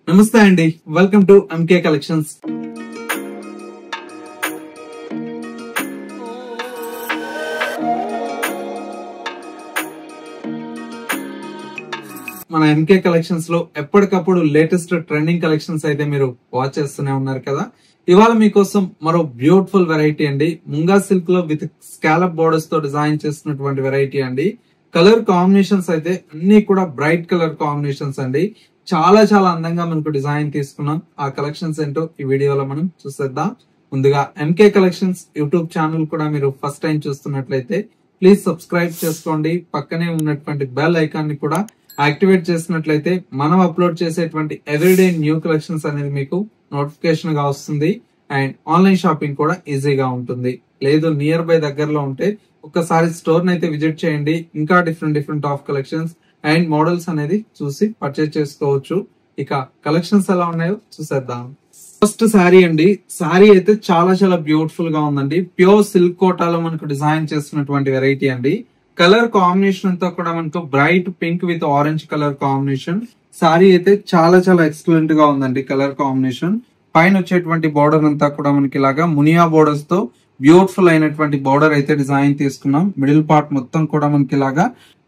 నమస్తే అండి, welcome to MK collections. మన ఎంకే కలెక్షన్స్ లో ఎప్పటికప్పుడు లేటెస్ట్ ట్రెండింగ్ కలెక్షన్స్ అయితే మీరు వాచ్ చేస్తూనే ఉన్నారు కదా. ఇవాళ మీకోసం మరో బ్యూటిఫుల్ వెరైటీ అండి, ముంగా సిల్క్ లో విత్ స్కాలప్ బోర్డర్స్ తో డిజైన్ చేస్తున్నటువంటి వెరైటీ అండి. కలర్ కాంబినేషన్స్ అయితే అన్ని కూడా బ్రైట్ కలర్ కాంబినేషన్స్ అండి. చాలా చాలా అందంగా మనకు డిజైన్ తీసుకున్నాం. ఆ కలెక్షన్స్ ఏంటో ఈ వీడియోలో మనం చూసేద్దాం. ముందుగా ఎంకే కలెక్షన్స్ యూట్యూబ్ ఛానల్ కూడా మీరు ఫస్ట్ టైం చూస్తున్నట్లయితే ప్లీజ్ సబ్స్క్రైబ్ చేసుకోండి. పక్కనే ఉన్నటువంటి బెల్ ఐకాన్ ని కూడా యాక్టివేట్ చేసినట్లయితే మనం అప్లోడ్ చేసేటువంటి ఎవ్రీడే న్యూ కలెక్షన్స్ అనేది మీకు నోటిఫికేషన్ గా వస్తుంది. అండ్ ఆన్లైన్ షాపింగ్ కూడా ఈజీగా ఉంటుంది. లేదు నియర్ బై దగ్గరలో ఉంటే ఒక్కసారి స్టోర్ ని అయితే విజిట్ చేయండి. ఇంకా different of collections and models అనేది చూసి పర్చేజ్ చేసుకోవచ్చు. ఇక కలెక్షన్స్ ఎలా ఉన్నాయో చూసేద్దాం. ఫస్ట్ శారీ అండి. శారీ అయితే చాలా చాలా బ్యూటిఫుల్ గా ఉందండి. ప్యూర్ సిల్క్ కోటాలో మనకు డిజైన్ చేస్తున్నటువంటి వెరైటీ అండి. కలర్ కాంబినేషన్ అంతా కూడా మనకు bright pink with orange colour combination. Sari అయితే చాలా చాలా ఎక్సలెంట్ గా ఉందండి. కలర్ కాంబినేషన్ పైన వచ్చేటువంటి బోర్డర్ అంతా కూడా మనకి ఇలాగా మునియా బోర్డర్స్ తో బ్యూటిఫుల్ అయినటువంటి బోర్డర్ అయితే డిజైన్ తీసుకున్నాం. మిడిల్ పార్ట్ మొత్తం కూడా మనకి ఇలాగా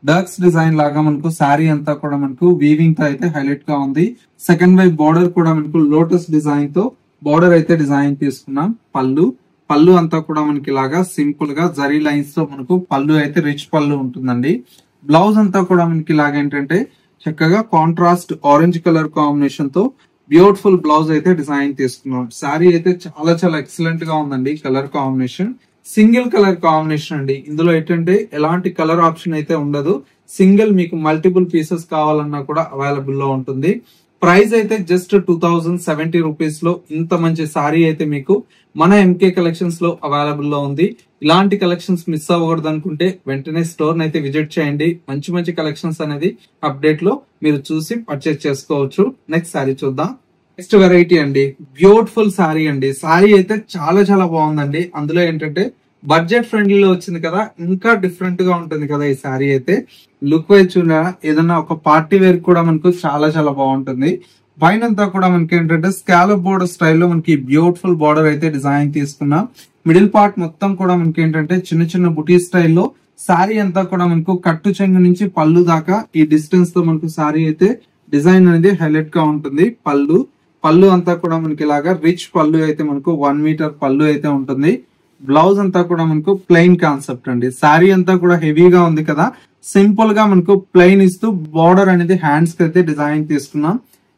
డక్స్ డిజైన్ లాగా మనకు శారీ అంతా కూడా మనకు వీవింగ్ తో అయితే హైలైట్ గా ఉంది. సెకండ్ వైపు బోర్డర్ కూడా మనకు లోటస్ డిజైన్ తో బోర్డర్ అయితే డిజైన్ తీసుకున్నాం. పళ్ళు అంతా కూడా మనకి ఇలాగా సింపుల్ గా జరీ లైన్స్ తో మనకు పళ్ళు అయితే రిచ్ పళ్ళు ఉంటుందండి. బ్లౌజ్ అంతా కూడా మనకి ఇలాగ ఏంటంటే చక్కగా కాంట్రాస్ట్ ఆరెంజ్ కలర్ కాంబినేషన్ తో బ్యూటిఫుల్ బ్లౌజ్ అయితే డిజైన్ తీసుకున్నాం. శారీ అయితే చాలా చాలా ఎక్సలెంట్ గా ఉందండి. Colour combination single colour combination అండి. ఇందులో ఏంటంటే ఎలాంటి కలర్ ఆప్షన్ అయితే ఉండదు. సింగిల్ మీకు మల్టిపుల్ పీసెస్ కావాలన్నా కూడా అవైలబుల్ లో ఉంటుంది. ప్రైస్ అయితే జస్ట్ 2070 రూపీస్ లో ఇంత మంచి సారీ అయితే మీకు మన ఎంకే కలెక్షన్స్ లో అవైలబుల్ లో ఉంది. ఇలాంటి కలెక్షన్స్ మిస్ అవ్వకూడదు అనుకుంటే వెంటనే స్టోర్ అయితే విజిట్ చేయండి. మంచి మంచి కలెక్షన్స్ అనేది అప్డేట్ లో మీరు చూసి పర్చేస్ చేసుకోవచ్చు. నెక్స్ట్ సారీ చూద్దాం. నెక్స్ట్ వెరైటీ అండి, బ్యూటిఫుల్ శారీ అండి. శారీ అయితే చాలా చాలా బాగుందండి. అందులో ఏంటంటే బడ్జెట్ ఫ్రెండ్లీలో వచ్చింది కదా, ఇంకా డిఫరెంట్ గా ఉంటుంది కదా ఈ శారీ అయితే. లుక్ వైజ్ చూడ ఏదన్నా ఒక పార్టీ వేర్ కూడా మనకు చాలా చాలా బాగుంటుంది. పైన అంతా కూడా మనకి ఏంటంటే స్కాలప్ బోర్డర్ స్టైల్లో మనకి బ్యూటిఫుల్ బోర్డర్ అయితే డిజైన్ తీసుకున్నాం. మిడిల్ పార్ట్ మొత్తం కూడా మనకి ఏంటంటే చిన్న చిన్న బుటీ స్టైల్లో శారీ అంతా కూడా మనకు కట్టు చెంగు నుంచి పళ్ళు దాకా ఈ డిస్టెన్స్ తో మనకు శారీ అయితే డిజైన్ అనేది హైలైట్ గా ఉంటుంది. పళ్ళు అంతా కూడా మనకి ఇలాగా రిచ్ పళ్ళు అయితే మనకు 1 మీటర్ పళ్ళు అయితే ఉంటుంది. బ్లౌజ్ అంతా కూడా మనకు ప్లెయిన్ కాన్సెప్ట్ అండి. శారీ అంతా కూడా హెవీగా ఉంది కదా, సింపుల్ గా మనకు ప్లెయిన్ ఇస్తూ బార్డర్ అనేది హ్యాండ్స్ కి అయితే డిజైన్ తీసుకున్నాం.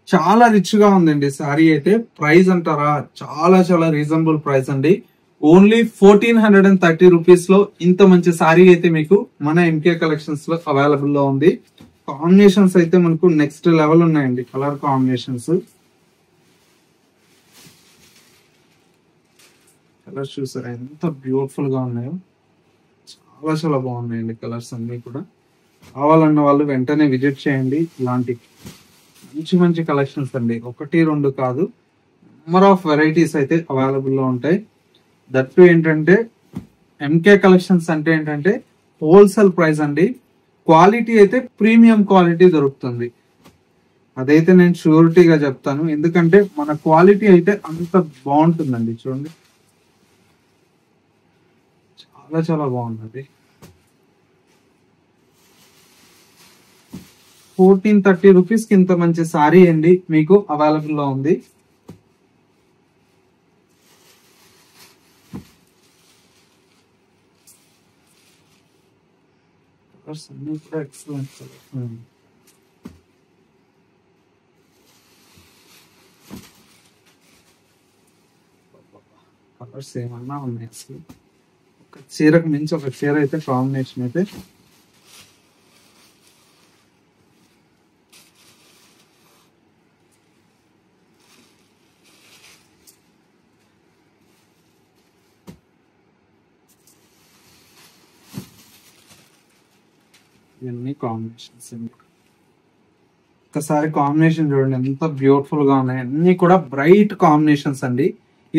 చాలా రిచ్ గా ఉందండి శారీ అయితే. ప్రైస్ అంటారా, చాలా చాలా రీజనబుల్ ప్రైస్ అండి. ఓన్లీ 1430 రూపీస్ లో ఇంత మంచి శారీ అయితే మీకు మన ఎంకే కలెక్షన్స్ లో అవైలబుల్ లో ఉంది. కాంబినేషన్స్ అయితే మనకు నెక్స్ట్ లెవెల్ ఉన్నాయండి. కలర్ కాంబినేషన్స్ కలర్స్ చూసారా ఎంత బ్యూటిఫుల్ గా ఉన్నాయో. చాలా చాలా బాగున్నాయండి కలర్స్ అన్ని కూడా. కావాలన్న వాళ్ళు వెంటనే విజిట్ చేయండి. ఇలాంటి మంచి మంచి కలెక్షన్స్ అండి, 1-2 కాదు, నెంబర్ ఆఫ్ వెరైటీస్ అయితే అవైలబుల్ లో ఉంటాయి. దట్టు ఏంటంటే ఎంకే కలెక్షన్స్ అంటే ఏంటంటే హోల్సేల్ ప్రైస్ అండి. క్వాలిటీ అయితే ప్రీమియం క్వాలిటీ దొరుకుతుంది. అదైతే నేను షూరిటీగా చెప్తాను. ఎందుకంటే మన క్వాలిటీ అయితే అంత బాగుంటుందండి. చూడండి చాలా చాలా బాగుంది. 1430 రూపీస్ కి ఇంత మంచి శారీ అండి మీకు అవైలబుల్ లో ఉంది. కలర్స్ అన్ని కూడా ఎక్సలెంట్ కలర్స్ ఏమన్నా ఉన్నాయి అసలు. ఒక చీరకు మించి ఒక చీర అయితే కాంబినేషన్ అయితే ఇవన్నీ కాంబినేషన్స్ అండి. ఒకసారి కాంబినేషన్ చూడండి ఎంత బ్యూటిఫుల్ గా ఉన్నాయి. అన్ని కూడా బ్రైట్ కాంబినేషన్స్ అండి.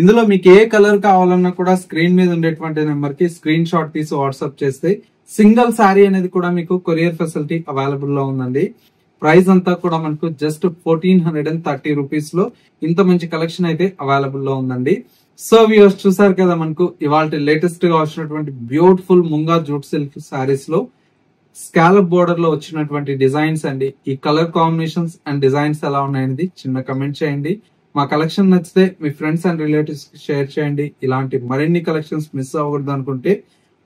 ఇందులో మీకు ఏ కలర్ కావాలన్నా కూడా స్క్రీన్ మీద ఉండేటువంటి నెంబర్ కి స్క్రీన్ షాట్ తీసి వాట్సాప్ చేస్తే సింగిల్ శారీ అనేది కూడా మీకు కొరియర్ ఫెసిలిటీ అవైలబుల్ లో ఉందండి. ప్రైస్ అంతా కూడా మనకు జస్ట్ 1430 రూపీస్ లో ఇంత మంచి కలెక్షన్ అయితే అవైలబుల్ లో ఉందండి. సో వ్యూవర్స్ చూసారు కదా, మనకు ఇవాళ లేటెస్ట్ గా వచ్చినటువంటి beautiful munga jute silk saris లో స్కాలప్ బోర్డర్ లో వచ్చినటువంటి డిజైన్స్ అండి. ఈ కలర్ కాంబినేషన్స్ అండ్ డిజైన్స్ ఎలా ఉన్నాయనేది చిన్న కమెంట్ చేయండి. మా కలెక్షన్ నచ్చితే మీ ఫ్రెండ్స్ అండ్ రిలేటివ్స్ కి షేర్ చేయండి. ఇలాంటి మరిన్ని కలెక్షన్స్ మిస్ అవ్వకూడదు అనుకుంటే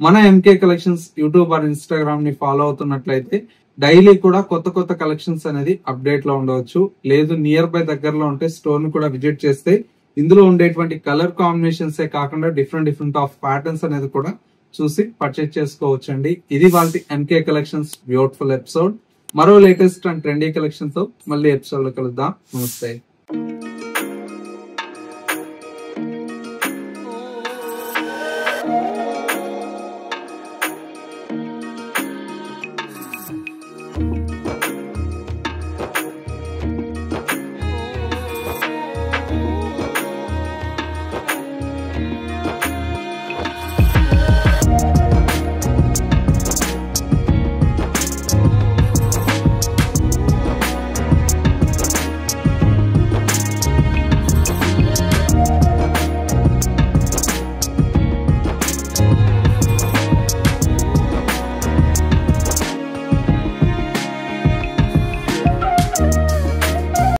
మన MK collections YouTube or Instagram ని ఫాలో అవుతున్నట్లయితే డైలీ కూడా కొత్త కొత్త కలెక్షన్స్ అనేది అప్డేట్ లో ఉండవచ్చు. లేదు నియర్ బై దగ్గరలో ఉంటే స్టోర్ ని కూడా విజిట్ చేస్తే ఇందులో ఉండేటువంటి కలర్ కాంబినేషన్స్ కాకుండా డిఫరెంట్ ఆఫ్ ప్యాటర్న్స్ అనేది కూడా చూసి పర్చేజ్ చేసుకోవచ్చండి. ఇది వాళ్ళ ఎంకే కలెక్షన్స్ బ్యూటిఫుల్ ఎపిసోడ్. మరో లేటెస్ట్ అండ్ ట్రెండీ కలెక్షన్ తో మళ్ళీ ఎపిసోడ్ లో కలుద్దాం. నమస్తే.